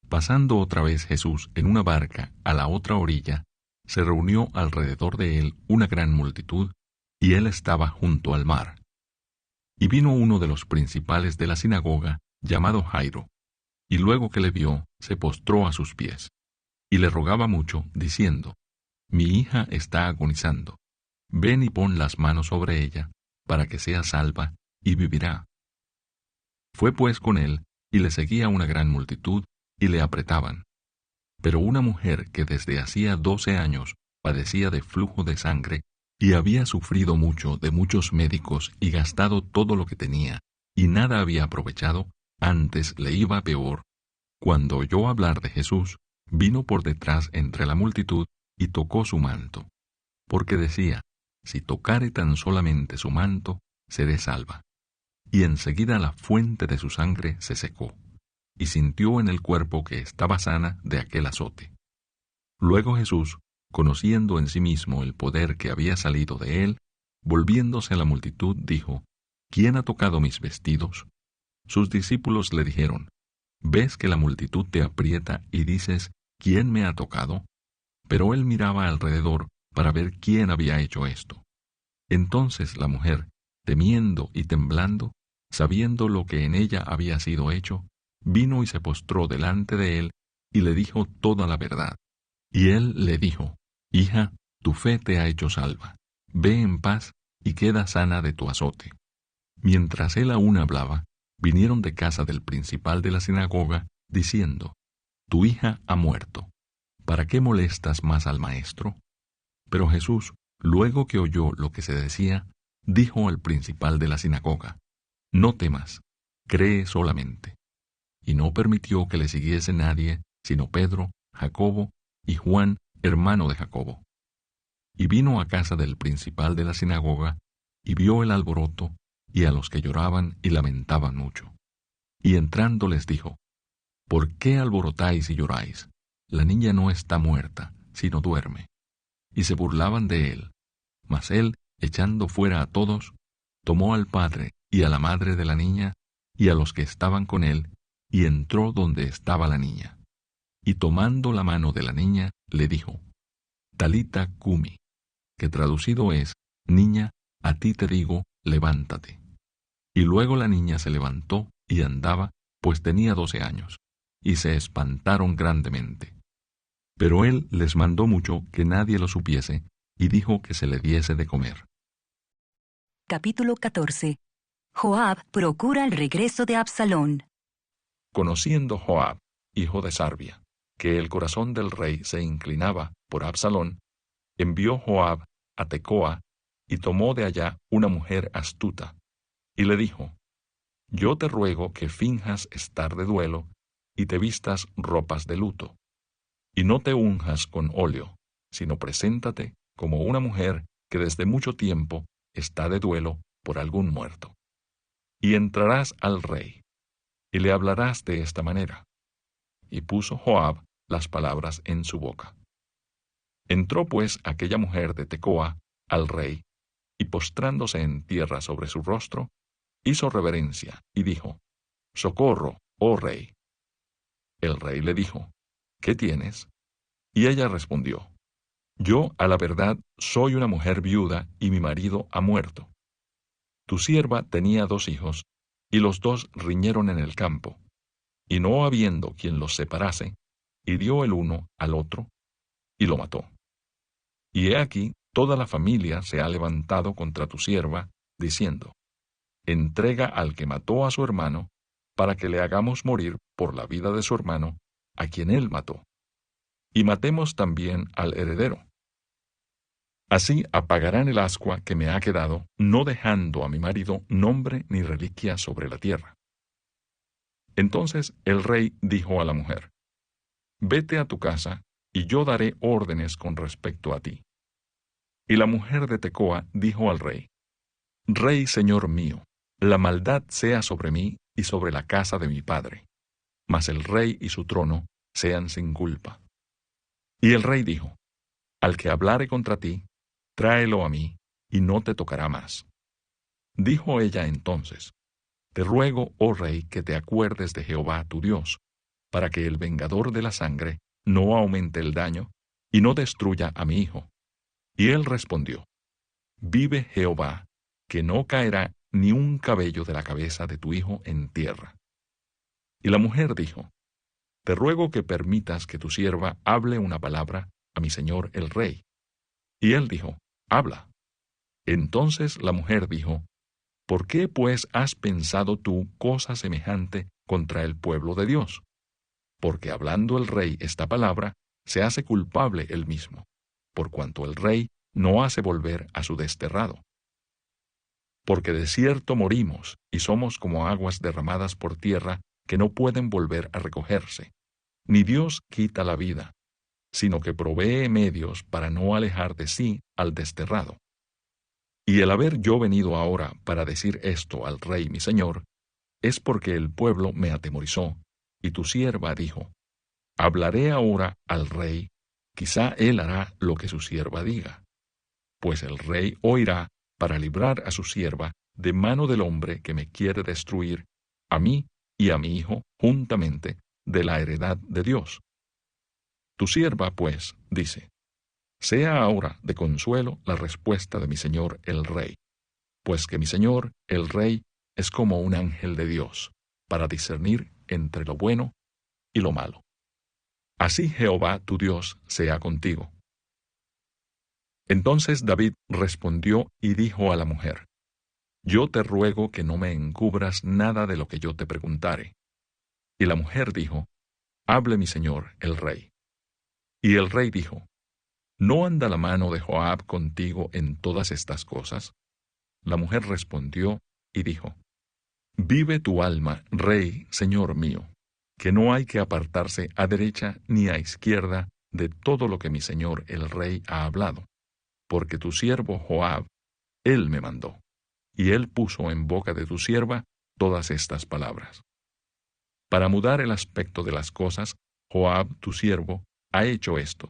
Pasando otra vez Jesús en una barca a la otra orilla, se reunió alrededor de él una gran multitud, y él estaba junto al mar. Y vino uno de los principales de la sinagoga, llamado Jairo, y luego que le vio, se postró a sus pies, y le rogaba mucho, diciendo: Mi hija está agonizando. Ven y pon las manos sobre ella, para que sea salva, y vivirá. Fue pues con él, y le seguía una gran multitud, y le apretaban. Pero una mujer que desde hacía 12 años padecía de flujo de sangre, y había sufrido mucho de muchos médicos y gastado todo lo que tenía, y nada había aprovechado, antes le iba peor, cuando oyó hablar de Jesús, vino por detrás entre la multitud y tocó su manto, porque decía: Si tocare tan solamente su manto, seré salva. Y enseguida la fuente de su sangre se secó, y sintió en el cuerpo que estaba sana de aquel azote. Luego Jesús, conociendo en sí mismo el poder que había salido de él, volviéndose a la multitud, dijo: ¿Quién ha tocado mis vestidos? Sus discípulos le dijeron: ¿Ves que la multitud te aprieta y dices: ¿Quién me ha tocado? Pero él miraba alrededor para ver quién había hecho esto. Entonces la mujer, temiendo y temblando, sabiendo lo que en ella había sido hecho, vino y se postró delante de él y le dijo toda la verdad. Y él le dijo: Hija, tu fe te ha hecho salva. Ve en paz y queda sana de tu azote. Mientras él aún hablaba, vinieron de casa del principal de la sinagoga, diciendo: Tu hija ha muerto. ¿Para qué molestas más al maestro? Pero Jesús, luego que oyó lo que se decía, dijo al principal de la sinagoga: No temas, cree solamente. Y no permitió que le siguiese nadie, sino Pedro, Jacobo y Juan, hermano de Jacobo. Y vino a casa del principal de la sinagoga, y vio el alboroto, y a los que lloraban y lamentaban mucho. Y entrando les dijo: ¿Por qué alborotáis y lloráis? La niña no está muerta, sino duerme. Y se burlaban de él. Mas él, echando fuera a todos, tomó al padre y a la madre de la niña, y a los que estaban con él, y entró donde estaba la niña. Y tomando la mano de la niña, le dijo: Talita cumi, que traducido es: Niña, a ti te digo, levántate. Y luego la niña se levantó y andaba, pues tenía 12 años, y se espantaron grandemente. Pero él les mandó mucho que nadie lo supiese, y dijo que se le diese de comer. Capítulo 14. Joab procura el regreso de Absalón. Conociendo Joab, hijo de Sarvia, que el corazón del rey se inclinaba por Absalón, envió Joab a Tecoa, y tomó de allá una mujer astuta, y le dijo: Yo te ruego que finjas estar de duelo, y te vistas ropas de luto, y no te unjas con óleo, sino preséntate como una mujer que desde mucho tiempo está de duelo por algún muerto. Y entrarás al rey, y le hablarás de esta manera. Y puso Joab las palabras en su boca. Entró pues aquella mujer de Tecoa al rey, y postrándose en tierra sobre su rostro, hizo reverencia, y dijo: Socorro, oh rey. El rey le dijo: ¿Qué tienes? Y ella respondió: Yo, a la verdad, soy una mujer viuda, y mi marido ha muerto. Tu sierva tenía 2 hijos, y los 2 riñeron en el campo, y no habiendo quien los separase, hirió el uno al otro, y lo mató. Y he aquí, toda la familia se ha levantado contra tu sierva, diciendo: Entrega al que mató a su hermano, para que le hagamos morir por la vida de su hermano, a quien él mató. Y matemos también al heredero. Así apagarán el ascua que me ha quedado, no dejando a mi marido nombre ni reliquia sobre la tierra. Entonces el rey dijo a la mujer: Vete a tu casa, y yo daré órdenes con respecto a ti. Y la mujer de Tecoa dijo al rey: Rey, señor mío, la maldad sea sobre mí y sobre la casa de mi padre, mas el rey y su trono sean sin culpa. Y el rey dijo: Al que hablare contra ti, tráelo a mí, y no te tocará más. Dijo ella entonces: Te ruego, oh rey, que te acuerdes de Jehová tu Dios, para que el vengador de la sangre no aumente el daño y no destruya a mi hijo. Y él respondió, vive Jehová, que no caerá ni un cabello de la cabeza de tu hijo en tierra. Y la mujer dijo, te ruego que permitas que tu sierva hable una palabra a mi señor el rey. Y él dijo, habla. Entonces la mujer dijo, ¿por qué pues has pensado tú cosa semejante contra el pueblo de Dios? Porque hablando el rey esta palabra, se hace culpable él mismo, por cuanto el rey no hace volver a su desterrado. Porque de cierto morimos, y somos como aguas derramadas por tierra que no pueden volver a recogerse. Ni Dios quita la vida, sino que provee medios para no alejar de sí al desterrado. Y el haber yo venido ahora para decir esto al rey mi señor, es porque el pueblo me atemorizó, y tu sierva dijo, hablaré ahora al rey, quizá él hará lo que su sierva diga. Pues el rey oirá para librar a su sierva de mano del hombre que me quiere destruir, a mí y a mi hijo juntamente, de la heredad de Dios. Tu sierva, pues, dice, sea ahora de consuelo la respuesta de mi señor el rey, pues que mi señor el rey es como un ángel de Dios, para discernir entre lo bueno y lo malo. Así Jehová tu Dios sea contigo. Entonces David respondió y dijo a la mujer, yo te ruego que no me encubras nada de lo que yo te preguntare. Y la mujer dijo, hable mi señor el rey. Y el rey dijo, ¿no anda la mano de Joab contigo en todas estas cosas? La mujer respondió y dijo, vive tu alma, rey, señor mío, que no hay que apartarse a derecha ni a izquierda de todo lo que mi señor el rey ha hablado, porque tu siervo Joab, él me mandó, y él puso en boca de tu sierva todas estas palabras. Para mudar el aspecto de las cosas, Joab, tu siervo, ha hecho esto,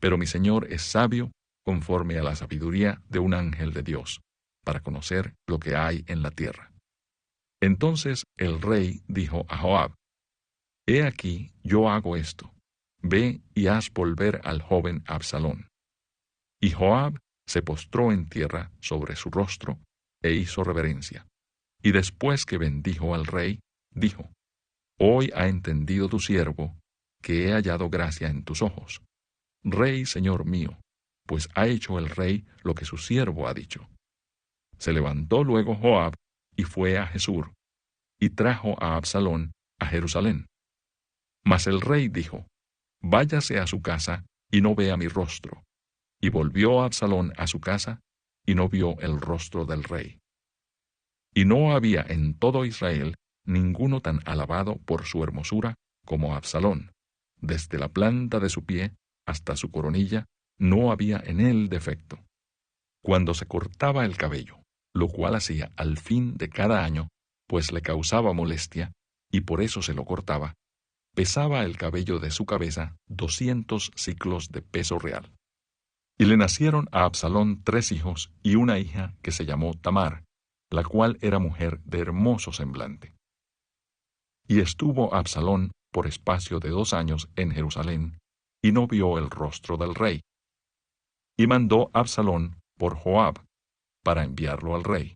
pero mi señor es sabio conforme a la sabiduría de un ángel de Dios, para conocer lo que hay en la tierra. Entonces el rey dijo a Joab, he aquí yo hago esto, ve y haz volver al joven Absalón. Y Joab se postró en tierra sobre su rostro e hizo reverencia. Y después que bendijo al rey, dijo, hoy ha entendido tu siervo que he hallado gracia en tus ojos. Rey, señor mío, pues ha hecho el rey lo que su siervo ha dicho. Se levantó luego Joab y fue a Jesús, y trajo a Absalón a Jerusalén. Mas el rey dijo, váyase a su casa y no vea mi rostro. Y volvió Absalón a su casa y no vio el rostro del rey. Y no había en todo Israel ninguno tan alabado por su hermosura como Absalón. Desde la planta de su pie hasta su coronilla no había en él defecto. Cuando se cortaba el cabello, lo cual hacía al fin de cada año, pues le causaba molestia, y por eso se lo cortaba, pesaba el cabello de su cabeza 200 siclos de peso real. Y le nacieron a Absalón 3 hijos y una hija que se llamó Tamar, la cual era mujer de hermoso semblante. Y estuvo Absalón por espacio de 2 años en Jerusalén, y no vio el rostro del rey. Y mandó Absalón por Joab, para enviarlo al rey.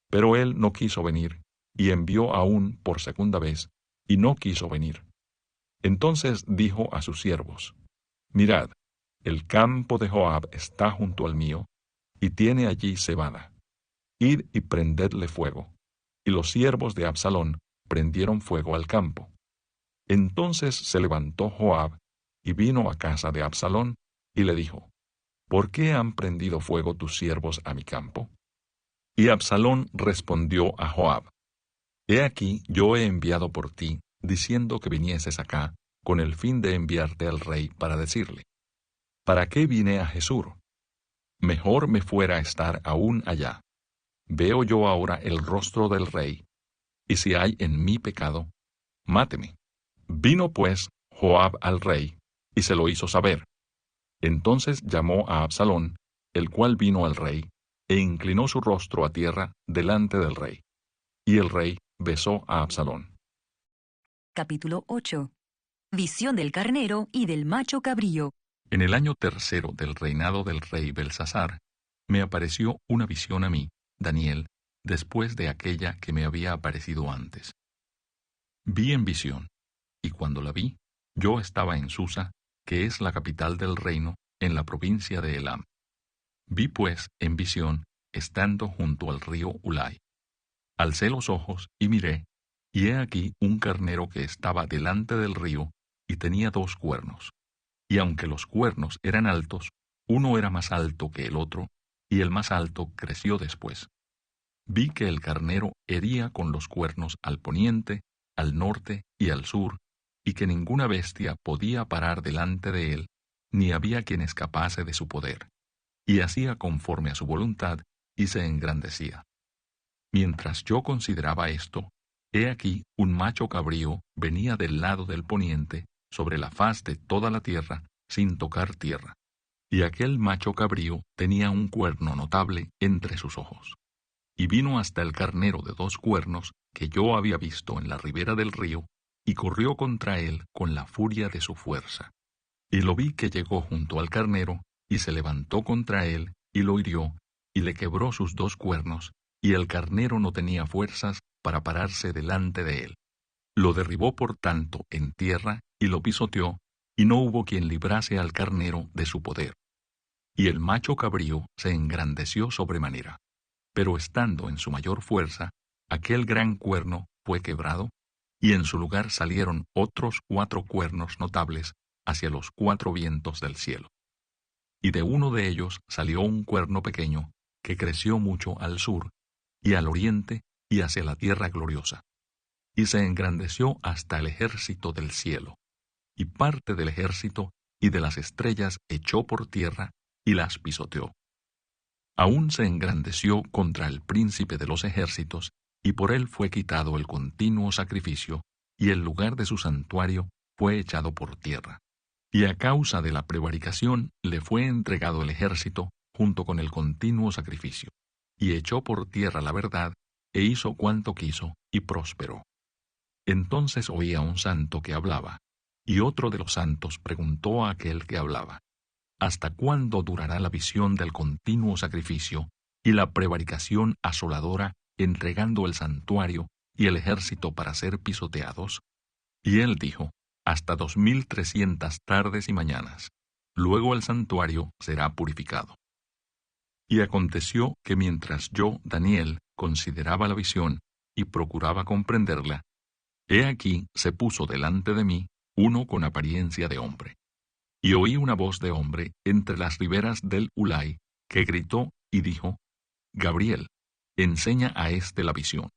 Pero él no quiso venir, y envió aún por segunda vez, y no quiso venir. Entonces dijo a sus siervos, mirad, el campo de Joab está junto al mío, y tiene allí cebada. Id y prendedle fuego. Y los siervos de Absalón prendieron fuego al campo. Entonces se levantó Joab, y vino a casa de Absalón, y le dijo, ¿por qué han prendido fuego tus siervos a mi campo? Y Absalón respondió a Joab, he aquí yo he enviado por ti, diciendo que vinieses acá, con el fin de enviarte al rey para decirle, ¿para qué vine a Jesús? Mejor me fuera estar aún allá. Veo yo ahora el rostro del rey, y si hay en mí pecado, máteme. Vino pues Joab al rey, y se lo hizo saber. Entonces llamó a Absalón, el cual vino al rey, e inclinó su rostro a tierra delante del rey. Y el rey besó a Absalón. Capítulo 8. Visión del carnero y del macho cabrío. En el año tercero del reinado del rey Belsasar, me apareció una visión a mí, Daniel, después de aquella que me había aparecido antes. Vi en visión, y cuando la vi, yo estaba en Susa, que es la capital del reino, en la provincia de Elam. Vi pues en visión, estando junto al río Ulai. Alcé los ojos y miré, y he aquí un carnero que estaba delante del río, y tenía 2 cuernos. Y aunque los cuernos eran altos, uno era más alto que el otro, y el más alto creció después. Vi que el carnero hería con los cuernos al poniente, al norte y al sur, y que ninguna bestia podía parar delante de él, ni había quien escapase de su poder. Y hacía conforme a su voluntad, y se engrandecía. Mientras yo consideraba esto, he aquí un macho cabrío venía del lado del poniente, sobre la faz de toda la tierra, sin tocar tierra. Y aquel macho cabrío tenía un cuerno notable entre sus ojos. Y vino hasta el carnero de 2 cuernos que yo había visto en la ribera del río, y corrió contra él con la furia de su fuerza. Y lo vi que llegó junto al carnero, y se levantó contra él, y lo hirió, y le quebró sus 2 cuernos, y el carnero no tenía fuerzas para pararse delante de él. Lo derribó por tanto en tierra, y lo pisoteó, y no hubo quien librase al carnero de su poder. Y el macho cabrío se engrandeció sobremanera. Pero estando en su mayor fuerza, aquel gran cuerno fue quebrado, y en su lugar salieron otros 4 cuernos notables hacia los 4 vientos del cielo. Y de uno de ellos salió un cuerno pequeño, que creció mucho al sur, y al oriente, y hacia la tierra gloriosa. Y se engrandeció hasta el ejército del cielo. Y parte del ejército y de las estrellas echó por tierra, y las pisoteó. Aún se engrandeció contra el príncipe de los ejércitos, y por él fue quitado el continuo sacrificio, y el lugar de su santuario fue echado por tierra. Y a causa de la prevaricación le fue entregado el ejército junto con el continuo sacrificio, y echó por tierra la verdad, e hizo cuanto quiso, y prosperó. Entonces oía un santo que hablaba, y otro de los santos preguntó a aquel que hablaba: ¿Hasta cuándo durará la visión del continuo sacrificio y la prevaricación asoladora, entregando el santuario y el ejército para ser pisoteados? Y él dijo: hasta 2300 tardes y mañanas. Luego el santuario será purificado. Y aconteció que mientras yo, Daniel, consideraba la visión y procuraba comprenderla, he aquí se puso delante de mí uno con apariencia de hombre. Y oí una voz de hombre entre las riberas del Ulai, que gritó y dijo: Gabriel, enseña a éste la visión.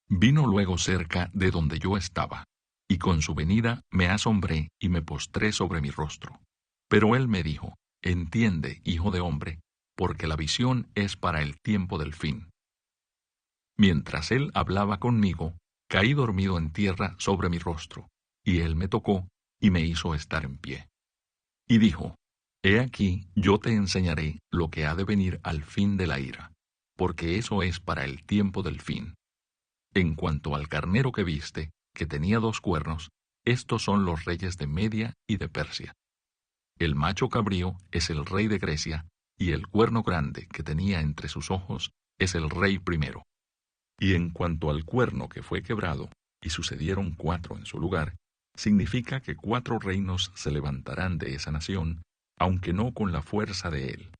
Vino luego cerca de donde yo estaba, y con su venida me asombré y me postré sobre mi rostro. Pero él me dijo: entiende, hijo de hombre, porque la visión es para el tiempo del fin. Mientras él hablaba conmigo, caí dormido en tierra sobre mi rostro, y él me tocó y me hizo estar en pie. Y dijo: he aquí, yo te enseñaré lo que ha de venir al fin de la ira, porque eso es para el tiempo del fin. En cuanto al carnero que viste, que tenía 2 cuernos, estos son los reyes de Media y de Persia. El macho cabrío es el rey de Grecia, y el cuerno grande que tenía entre sus ojos es el rey primero. Y en cuanto al cuerno que fue quebrado, y sucedieron 4 en su lugar, significa que 4 reinos se levantarán de esa nación, aunque no con la fuerza de él.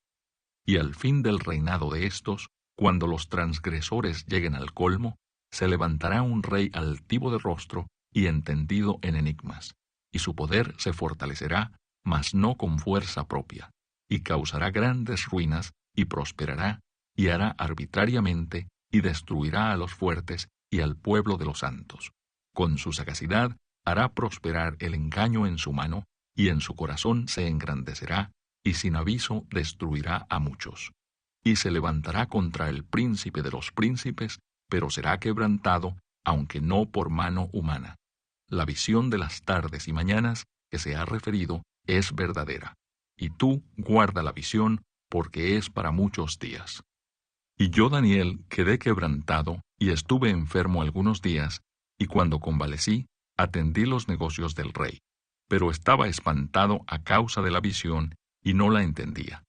Y al fin del reinado de estos, cuando los transgresores lleguen al colmo, se levantará un rey altivo de rostro y entendido en enigmas, y su poder se fortalecerá, mas no con fuerza propia, y causará grandes ruinas, y prosperará, y hará arbitrariamente, y destruirá a los fuertes y al pueblo de los santos. Con su sagacidad hará prosperar el engaño en su mano, y en su corazón se engrandecerá, y sin aviso destruirá a muchos. Y se levantará contra el príncipe de los príncipes, pero será quebrantado, aunque no por mano humana. La visión de las tardes y mañanas que se ha referido es verdadera, y tú guarda la visión, porque es para muchos días. Y yo, Daniel, quedé quebrantado, y estuve enfermo algunos días, y cuando convalecí, atendí los negocios del rey. pero estaba espantado a causa de la visión y no la entendía.